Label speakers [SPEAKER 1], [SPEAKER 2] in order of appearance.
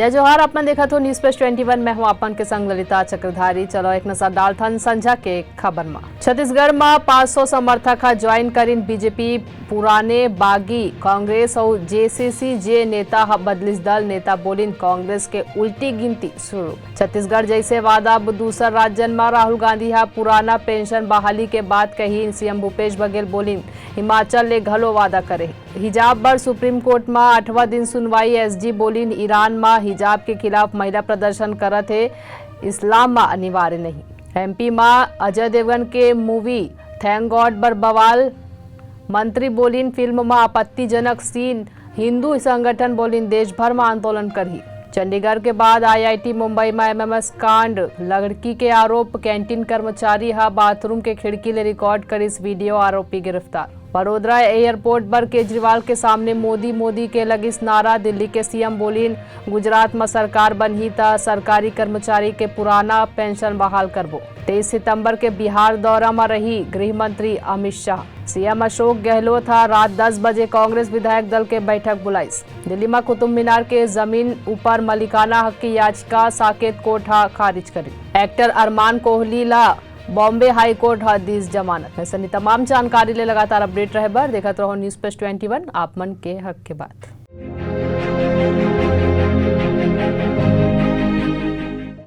[SPEAKER 1] जय जोहार। अपन देखा तो न्यूज प्लस 21 में हूँ अपन के संग ललिता चक्रधारी। चलो एक नजर डालथन संझा के खबर में। छत्तीसगढ़ में 500 समर्थक ज्वाइन करीन बीजेपी पुराने बागी कांग्रेस और जेसीसी जे नेता बदलिस दल नेता बोलिन कांग्रेस के उल्टी गिनती शुरू। छत्तीसगढ़ जैसे वादा दूसर राज्यन में राहुल गांधी पुराना पेंशन बहाली के बाद कही सीएम भूपेश बघेल बोलिन हिमाचल ले घलो वादा करे। हिजाब पर सुप्रीम कोर्ट में 8वां दिन सुनवाई। एसजी बोलिन ईरान में हिजाब के खिलाफ महिला प्रदर्शन करत है, इस्लाम में अनिवार्य नहीं। एमपी में अजय देवगन के मूवी थैंक गॉड पर बवाल। मंत्री बोलिन फिल्म में आपत्तिजनक सीन। हिंदू संगठन बोलिन देश भर में आंदोलन करही। चंडीगढ़ के बाद आईआईटी मुंबई में एमएमएस कांड लड़की के आरोप। कैंटीन कर्मचारी बाथरूम के खिड़की ले रिकॉर्ड कर इस वीडियो। आरोपी गिरफ्तार। वडोदरा एयरपोर्ट पर केजरीवाल के सामने मोदी मोदी के लगिस नारा। दिल्ली के सीएम बोलिन गुजरात में सरकार बनही त सरकारी कर्मचारी के पुराना पेंशन बहाल करबो। 23 सितंबर के बिहार दौरा में रही गृह मंत्री अमित शाह। सीएम अशोक गहलोत रात 10 बजे कांग्रेस विधायक दल के बैठक बुलाइस। दिल्ली में कुतुब मीनार के जमीन ऊपर मलिकाना हक की याचिका साकेत कोर्ट खारिज करी। एक्टर अरमान कोहली ला बॉम्बे हाई कोर्ट दिस जमानत। ऐसे तमाम जानकारी ले लगातार अपडेट रहे बर देखत रहो न्यूज प्लस 21 आप मन के हक के बात।